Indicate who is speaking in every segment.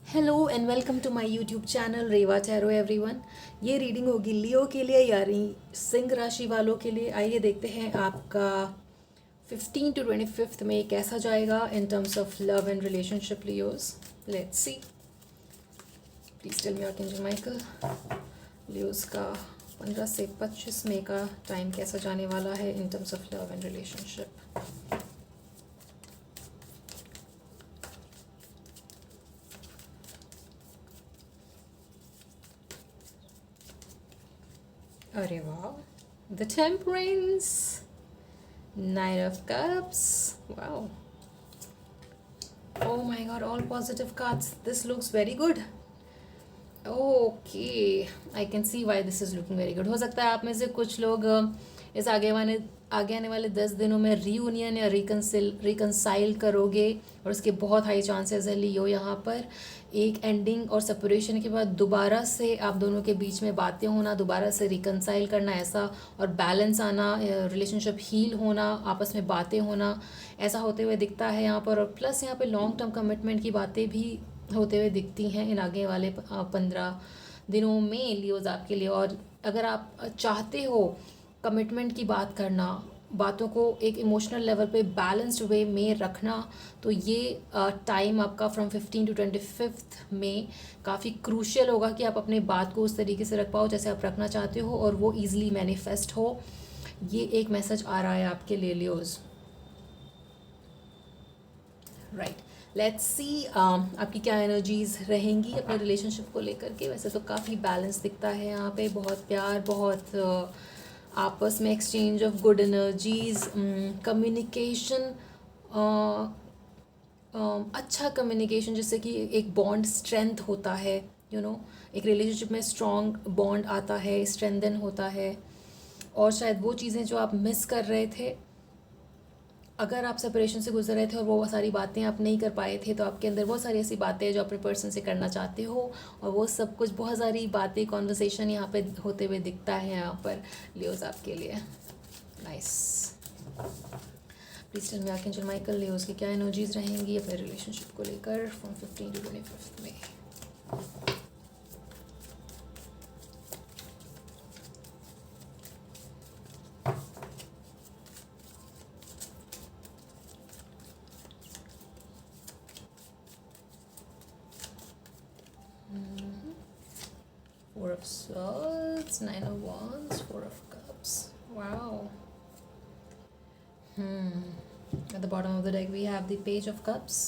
Speaker 1: Hello and welcome to my YouTube channel Reva tarot everyone. ये reading होगी Leo के लिए यानी सिंह राशि वालों के लिए। आइए देखते हैं आपका 15 to 25 में कैसा जाएगा in terms of love and relationship Leos. Let's see. Please tell me archangel Michael Leos का 15 से 25 मई का टाइम कैसा जाने वाला है इन terms of love and relationship. अरे वाह, the temperance, nine of cups, wow, oh my god, all positive cards. This looks very good. Okay, I can see why this is looking very good. हो सकता है आप में से कुछ लोग इस आगे आने वाले 10 दिनों में रीयूनियन या रिकनसाइल करोगे और उसके बहुत हाई चांसेस है लियो। यहाँ पर एक एंडिंग और सेपरेशन के बाद दोबारा से आप दोनों के बीच में बातें होना, दोबारा से रिकनसाइल करना ऐसा, और बैलेंस आना, रिलेशनशिप हील होना, आपस में बातें होना, ऐसा होते हुए दिखता है यहाँ पर। और प्लस यहाँ पे लॉन्ग टर्म कमिटमेंट की बातें भी होते हुए दिखती हैं इन आगे वाले 15 दिनों में लियोज आपके लिए। और अगर आप चाहते हो कमिटमेंट की बात करना, बातों को एक इमोशनल लेवल पे बैलेंस्ड वे में रखना, तो ये टाइम आपका फ्रॉम 15 to 25 में काफ़ी क्रूशियल होगा कि आप अपने बात को उस तरीके से रख पाओ जैसे आप रखना चाहते हो और वो ईजिली मैनिफेस्ट हो। ये एक मैसेज आ रहा है आपके लिए लियोज। राइट, लेट्स सी आपकी क्या एनर्जीज रहेंगी अपने रिलेशनशिप को लेकर के। वैसे तो काफ़ी बैलेंस दिखता है यहाँ पे, बहुत प्यार, बहुत आपस में exchange of good energies, communication, अच्छा कम्युनिकेशन जिससे कि एक बॉन्ड स्ट्रेंथ होता है, एक रिलेशनशिप में स्ट्रॉन्ग बॉन्ड आता है, स्ट्रेंथन होता है। और शायद वो चीज़ें जो आप मिस कर रहे थे, अगर आप सेपरेशन से गुजर रहे थे और वो सारी बातें आप नहीं कर पाए थे, तो आपके अंदर बहुत सारी ऐसी बातें हैं जो अपने पर्सन से करना चाहते हो, और वो सब कुछ, बहुत सारी बातें, कॉन्वर्सेशन यहाँ पे होते हुए दिखता है यहाँ पर लियोज आपके लिए। Nice. Please tell me archangel Michael Leos की क्या एनर्जीज रहेंगी अपने रिलेशनशिप को लेकर फ्रॉम 15 to 25 में। Four of Swords, Nine of Wands, Four of Cups. Wow. At the bottom of the deck we have the Page of Cups.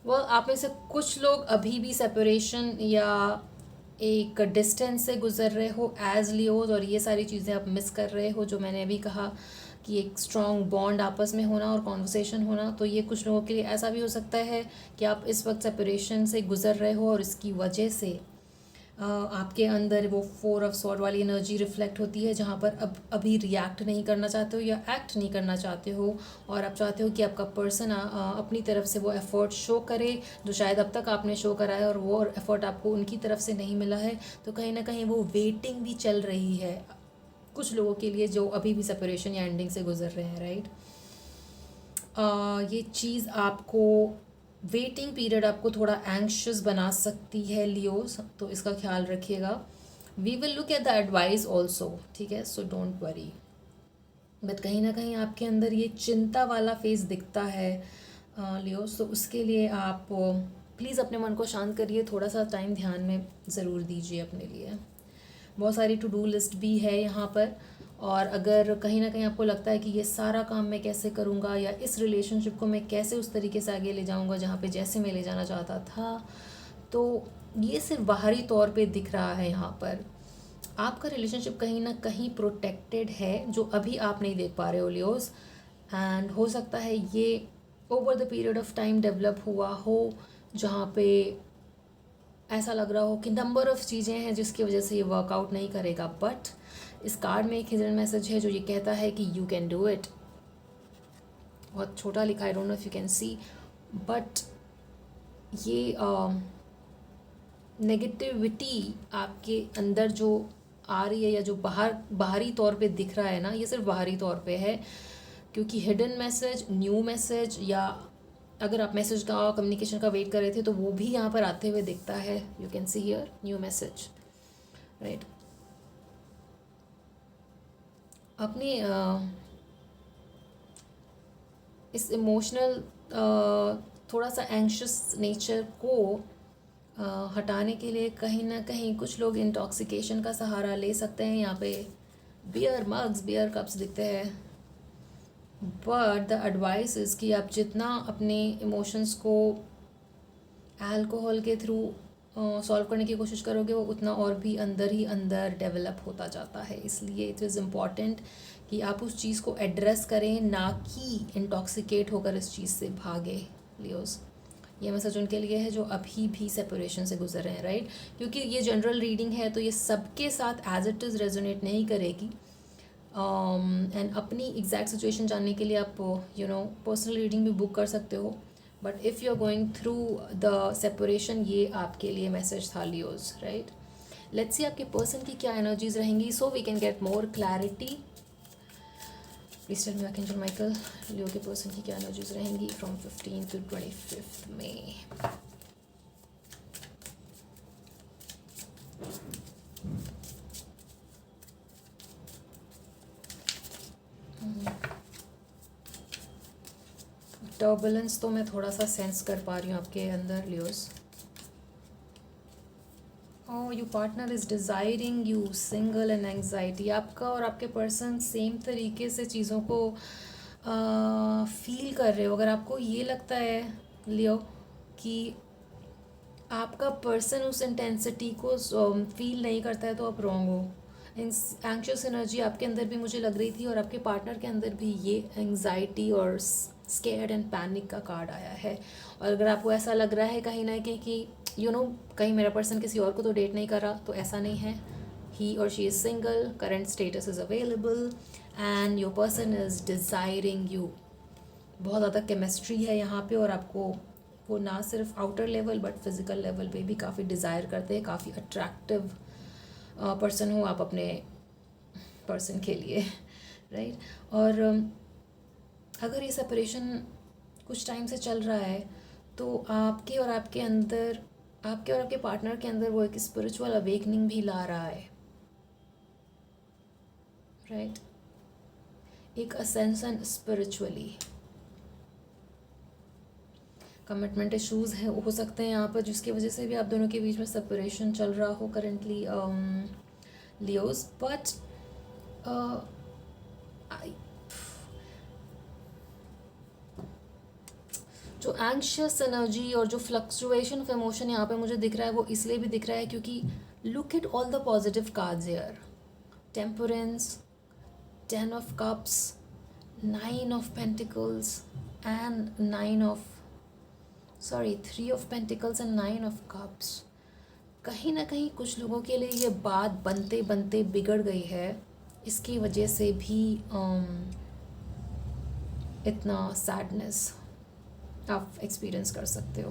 Speaker 1: आप में से कुछ लोग अभी भी सेपरेशन या एक डिस्टेंस से गुजर रहे हो एज लियोज, और ये सारी चीज़ें आप मिस कर रहे हो जो मैंने अभी कहा कि एक स्ट्रॉन्ग बॉन्ड आपस में होना और कॉन्वर्सेशन होना। तो ये कुछ लोगों के लिए ऐसा भी हो सकता है कि आप इस वक्त सेपरेशन से गुजर रहे हो और इसकी वजह से आपके अंदर वो 4 of Swords वाली एनर्जी रिफ्लेक्ट होती है, जहाँ पर अब अभी रिएक्ट नहीं करना चाहते हो या एक्ट नहीं करना चाहते हो, और आप चाहते हो कि आपका पर्सन अपनी तरफ से वो एफ़र्ट शो करे जो शायद अब तक आपने शो करा है, और वो एफ़र्ट आपको उनकी तरफ से नहीं मिला है। तो कहीं ना कहीं वो वेटिंग भी चल रही है कुछ लोगों के लिए जो अभी भी सेपरेशन या एंडिंग से गुजर रहे हैं। राइट, ये चीज़ आपको, वेटिंग पीरियड आपको थोड़ा एंग्शियस बना सकती है लियोस, तो इसका ख्याल रखिएगा। We will look at the advice also, ठीक है, सो डोंट वरी। बट कहीं ना कहीं आपके अंदर ये चिंता वाला फेस दिखता है लियोस, तो उसके लिए आप प्लीज़ अपने मन को शांत करिए, थोड़ा सा टाइम ध्यान में ज़रूर दीजिए अपने लिए। बहुत सारी टू डू लिस्ट भी है यहाँ पर, और अगर कहीं ना कहीं आपको लगता है कि ये सारा काम मैं कैसे करूँगा, या इस रिलेशनशिप को मैं कैसे उस तरीके से आगे ले जाऊँगा जहाँ पे जैसे मैं ले जाना चाहता था, तो ये सिर्फ बाहरी तौर पे दिख रहा है। यहाँ पर आपका रिलेशनशिप कहीं ना कहीं प्रोटेक्टेड है जो अभी आप नहीं देख पा रहे हो लियोस, एंड हो सकता है ये over the period of time develop हुआ हो, जहाँ पे ऐसा लग रहा हो कि नंबर ऑफ़ चीज़ें हैं जिसकी वजह से ये वर्कआउट नहीं करेगा। बट इस कार्ड में एक हिडन मैसेज है जो ये कहता है कि यू कैन डू इट। बहुत छोटा लिखा, I don't know if you can see, but ये नेगेटिविटी आपके अंदर जो आ रही है या जो बाहरी तौर पे दिख रहा है ना, ये सिर्फ बाहरी तौर पे है, क्योंकि हिडन मैसेज, न्यू मैसेज, या अगर आप मैसेज का कम्युनिकेशन का वेट कर रहे थे तो वो भी यहाँ पर आते हुए दिखता है. You can see here new message, right. अपनी इस इमोशनल थोड़ा सा एंग्शियस नेचर को हटाने के लिए कहीं ना कहीं कुछ लोग इंटॉक्सिकेशन का सहारा ले सकते हैं. यहाँ पे बियर मग्स, बियर कप्स दिखते हैं. बट द एडवाइस इज़ कि आप जितना अपने इमोशंस को अल्कोहल के थ्रू सॉल्व करने की कोशिश करोगे वो उतना और भी अंदर ही अंदर डेवलप होता जाता है. इसलिए इट इज़ इम्पॉर्टेंट कि आप उस चीज़ को एड्रेस करें, ना कि इंटॉक्सिकेट होकर इस चीज़ से भागे. लियोस, ये मैसेज उनके लिए है जो अभी भी सेपरेशन से गुजर रहे हैं, राइट. क्योंकि ये जनरल रीडिंग है तो ये सबके साथ एज इट इज़ रेजोनेट नहीं करेगी. एंड अपनी एग्जैक्ट सिचुएशन जानने के लिए आप पर्सनल रीडिंग भी बुक कर सकते हो. But if you are going through the separation, ये आपके लिए मैसेज था लियोज, राइट. लेट्स सी आपके पर्सन की क्या एनर्जीज रहेंगी so we can get more clarity. Please tell me archangel Michael, Leo के पर्सन की क्या एनर्जीज रहेंगी फ्रॉम 15 to 25 मई. टर्बुलेंस तो मैं थोड़ा सा सेंस कर पा रही हूँ आपके अंदर Leos. Oh, you partner is desiring you single and anxiety. आपका और आपके पर्सन सेम तरीके से चीज़ों को फील कर रहे हो. अगर आपको ये लगता है लियो कि आपका पर्सन उस इंटेंसिटी को फील नहीं करता है तो आप रॉन्ग हो. एंग्शियस एनर्जी आपके अंदर भी मुझे लग रही थी और आपके पार्टनर के अंदर भी ये एंग्जाइटी और स्केर्ड एंड पैनिक का कार्ड आया है. और अगर आपको ऐसा लग रहा है कहीं ना कहीं कि कहीं मेरा पर्सन किसी और को तो डेट नहीं कर रहा, तो ऐसा नहीं है. ही और she is single, current status is available and your person is desiring you. बहुत ज़्यादा केमिस्ट्री है यहाँ पे और आपको वो ना सिर्फ outer level but physical level पे भी काफ़ी डिज़ायर करते हैं. काफ़ी अट्रैक्टिव पर्सन हो आप अपने पर्सन के लिए, राइट. और अगर ये सेपरेशन कुछ टाइम से चल रहा है तो आपके और आपके पार्टनर के अंदर वो एक स्पिरिचुअल अवेकनिंग भी ला रहा है, राइट. एक असेंशन स्पिरिचुअली. कमिटमेंट इशूज़ है हो सकते हैं यहाँ पर जिसकी वजह से भी आप दोनों के बीच में सेपरेशन चल रहा हो करेंटली लियोज. बट जो एंग्शियस एनर्जी और जो फ्लक्चुएशन ऑफ इमोशन यहाँ पे मुझे दिख रहा है वो इसलिए भी दिख रहा है क्योंकि look at all the positive cards here. Temperance, 10 of cups, 9 of pentacles and 3 of pentacles and 9 of cups. कहीं ना कहीं कुछ लोगों के लिए ये बात बनते बनते बिगड़ गई है. इसकी वजह से भी इतना सैडनेस आप एक्सपीरियंस कर सकते हो.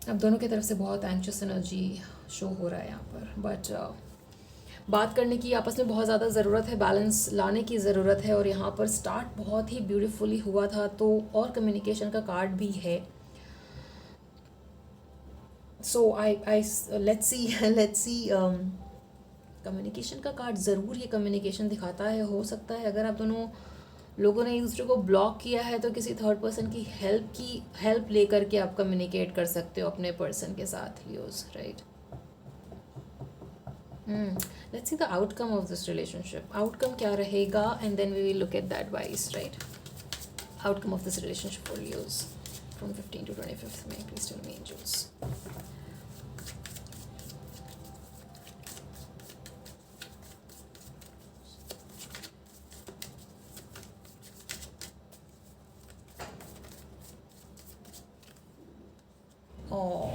Speaker 1: अब दोनों की तरफ से बहुत एंग्शियस एनर्जी शो हो रहा है यहाँ पर. बट बात करने की आपस में बहुत ज़्यादा ज़रूरत है, बैलेंस लाने की ज़रूरत है. और यहाँ पर स्टार्ट बहुत ही ब्यूटीफुली हुआ था तो और कम्युनिकेशन का कार्ड भी है. सो आई लेट्स सी कम्युनिकेशन का कार्ड ज़रूर ये कम्युनिकेशन दिखाता है. हो सकता है अगर आप दोनों लोगों ने एक दूसरे को ब्लॉक किया है तो किसी थर्ड पर्सन की हेल्प लेकर के आप कम्युनिकेट कर सकते हो अपने पर्सन के साथ Leos, right. Let's see the outcome of this relationship. Outcome क्या रहेगा and then we will look at the advice, right? Outcome of this relationship for Leos from 15 to 25th May. Please tell me, angels. Oh,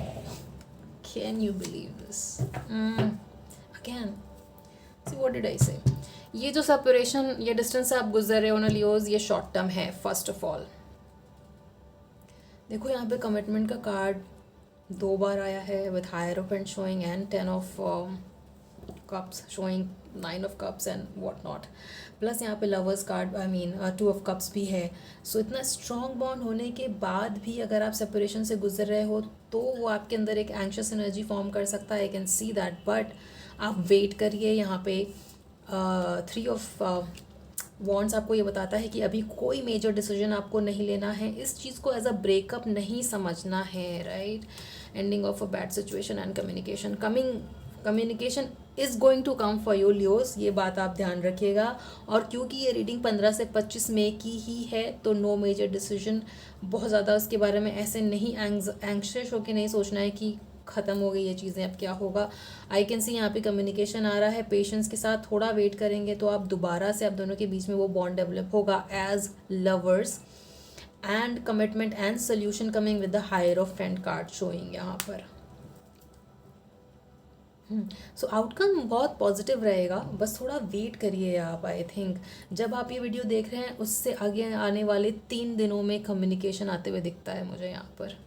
Speaker 1: can you believe this? Again, see what did I say? ये जो separation, ये distance से आप गुजर रहे हो ना Leos, ये शॉर्ट टर्म है. फर्स्ट ऑफ ऑल देखो यहाँ पे कमिटमेंट का कार्ड 2 बार आया है with hierophant showing and 10 of cups showing 9 of cups and what not, plus यहाँ पे lovers card, I mean 2 of cups भी है. सो इतना स्ट्रॉन्ग बॉन्ड होने के बाद भी अगर आप सेपरेशन से गुजर रहे हो तो वो आपके अंदर एक एंक्शस एनर्जी फॉर्म कर सकता है. I can see that, but आप वेट करिए. यहाँ पे 3 ऑफ वॉन्ड्स आपको ये बताता है कि अभी कोई मेजर डिसीजन आपको नहीं लेना है. इस चीज़ को एज अ ब्रेकअप नहीं समझना है, right. Ending of a bad situation and communication is going to come for you Leos, ये बात आप ध्यान रखिएगा. और क्योंकि ये रीडिंग 15 से 25 मई की ही है तो नो मेजर डिसीजन, बहुत ज़्यादा उसके बारे में ऐसे नहीं एंग्शियस होकर नहीं सोचना है कि ख़त्म हो गई ये चीज़ें, अब क्या होगा. आई कैन सी यहाँ पे कम्युनिकेशन आ रहा है. पेशेंस के साथ थोड़ा वेट करेंगे तो आप दोबारा से आप दोनों के बीच में वो बॉन्ड डेवलप होगा as lovers. And commitment and solution coming with the higher of friend card showing यहाँ पर. सो आउटकम बहुत पॉजिटिव रहेगा, बस थोड़ा वेट करिए आप. आई थिंक जब आप ये वीडियो देख रहे हैं उससे आगे आने वाले 3 दिनों में कम्युनिकेशन आते हुए दिखता है मुझे यहाँ पर,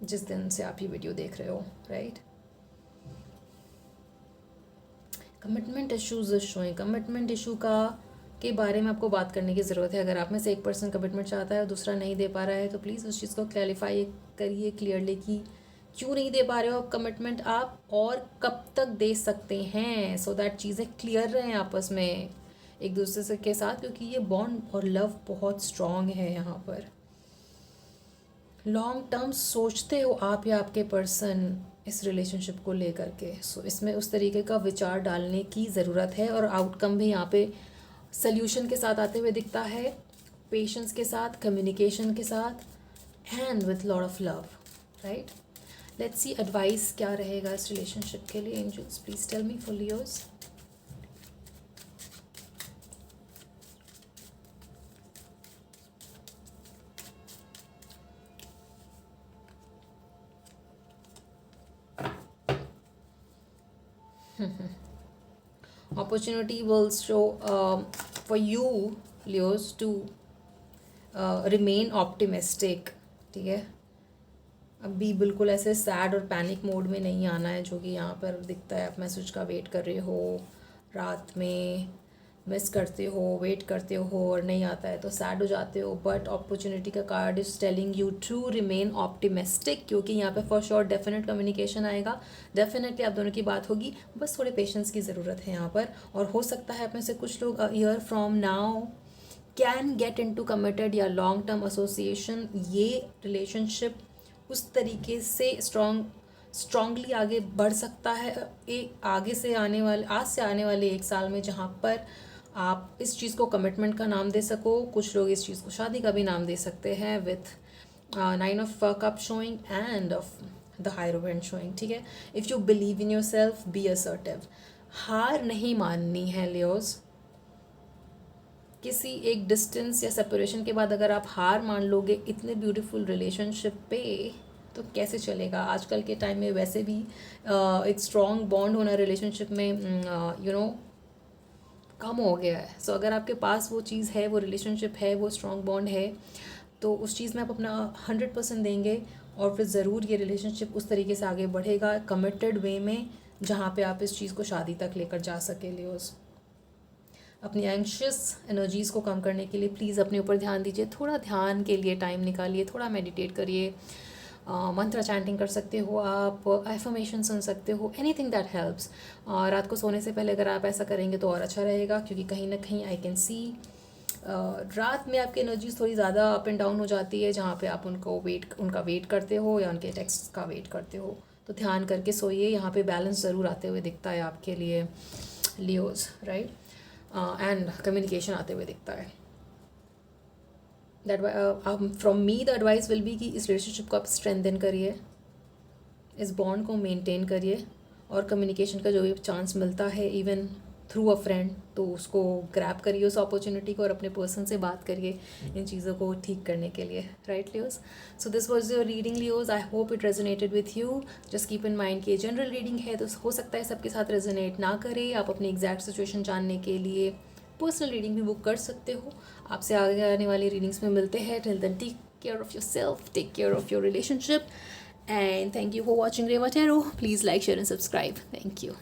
Speaker 1: जिस दिन से आप ये वीडियो देख रहे हो, right. Commitment issues showing. Commitment issue के बारे में आपको बात करने की ज़रूरत है. अगर आप में से एक पर्सन कमिटमेंट चाहता है और दूसरा नहीं दे पा रहा है तो प्लीज़ उस चीज़ को क्लैरिफाई करिए क्लियरली कि क्यों नहीं दे पा रहे हो कमिटमेंट आप, और कब तक दे सकते हैं, सो दैट चीज़ें क्लियर रहें आपस में एक दूसरे से के साथ, क्योंकि ये बॉन्ड और लव बहुत स्ट्रॉन्ग है यहाँ पर. लॉन्ग टर्म सोचते हो आप या आपके पर्सन इस रिलेशनशिप को लेकर के. सो इसमें उस तरीके का विचार डालने की ज़रूरत है. और आउटकम भी यहाँ पे सल्यूशन के साथ आते हुए दिखता है, पेशेंस के साथ, कम्युनिकेशन के साथ, and with lot of love, right. Let's see advice क्या रहेगा इस रिलेशनशिप के लिए. Angels please tell me for Leos. Opportunity will show for you Leos to remain optimistic. ठीक है, अभी बिल्कुल ऐसे सैड और पैनिक मोड में नहीं आना है जो कि यहाँ पर दिखता है. आप मैसेज का वेट कर रहे हो, रात में मिस करते हो, वेट करते हो और नहीं आता है तो सैड हो जाते हो. बट अपॉर्चुनिटी का card is telling you to remain optimistic, क्योंकि यहाँ पे फॉर श्योर डेफिनेट कम्युनिकेशन आएगा, डेफिनेटली आप दोनों की बात होगी. बस थोड़े पेशेंस की ज़रूरत है यहाँ पर. और हो सकता है आप में से कुछ लोग year from now can get into committed या लॉन्ग टर्म एसोसिएशन. ये रिलेशनशिप उस तरीके से स्ट्रॉन्गली आगे बढ़ सकता है एक आगे से आने वाले आज से आने वाले 1 साल में, जहाँ पर आप इस चीज़ को कमिटमेंट का नाम दे सको. कुछ लोग इस चीज़ को शादी का भी नाम दे सकते हैं with 9 of cup showing and of the hierophant showing. ठीक है, if you believe in your self be assertive. हार नहीं माननी है लियोस. किसी एक डिस्टेंस या सेपरेशन के बाद अगर आप हार मान लोगे इतने ब्यूटीफुल रिलेशनशिप पे तो कैसे चलेगा. आजकल के टाइम में वैसे भी एक स्ट्रॉन्ग बॉन्ड होना रिलेशनशिप में यू नो कम हो गया है. सो अगर आपके पास वो चीज़ है, वो रिलेशनशिप है, वो स्ट्रॉन्ग बॉन्ड है, तो उस चीज़ में आप अपना 100% देंगे और फिर ज़रूर ये रिलेशनशिप उस तरीके से आगे बढ़ेगा कमिटेड वे में, जहाँ पे आप इस चीज़ को शादी तक लेकर जा सके. लियोस, अपनी एंग्शियस एनर्जीज़ को कम करने के लिए प्लीज़ अपने ऊपर ध्यान दीजिए. थोड़ा ध्यान के लिए टाइम निकालिए, थोड़ा मेडिटेट करिए, मंत्र चैंटिंग कर सकते हो आप, एफर्मेशन सुन सकते हो, एनीथिंग दैट हेल्प्स. रात को सोने से पहले अगर आप ऐसा करेंगे तो और अच्छा रहेगा, क्योंकि कहीं ना कहीं आई कैन सी रात में आपकी एनर्जीज थोड़ी ज़्यादा अप एंड डाउन हो जाती है, जहाँ पे आप उनका वेट करते हो या उनके टेक्स्ट का वेट करते हो. तो ध्यान करके सोइए. यहाँ पे बैलेंस ज़रूर आते हुए दिखता है आपके लिए लियोस, राइट. एंड कम्युनिकेशन आते हुए दिखता है. That from me the advice will be कि इस रिलेशनशिप को आप स्ट्रेंथन करिए, इस बॉन्ड को मेंटेन करिए, और कम्युनिकेशन का जो भी चांस मिलता है इवन थ्रू अ फ्रेंड तो उसको ग्रैब करिए उस अपॉर्चुनिटी को, और अपने पर्सन से बात करिए इन चीज़ों को ठीक करने के लिए, right Leos. So this was your reading Leos. I hope it resonated with you. Just keep in mind कि जनरल रीडिंग है तो हो सकता है सबके साथ रेजोनेट ना करे. आप अपनी एग्जैक्ट सिचुएशन जानने के लिए पर्सनल रीडिंग भी बुक कर सकते हो. आपसे आगे आने वाली रीडिंग्स में मिलते हैं. Till then take care of yourself, take care of your relationship, and thank you for watching Reva Tarot. Please like, share and subscribe. Thank you.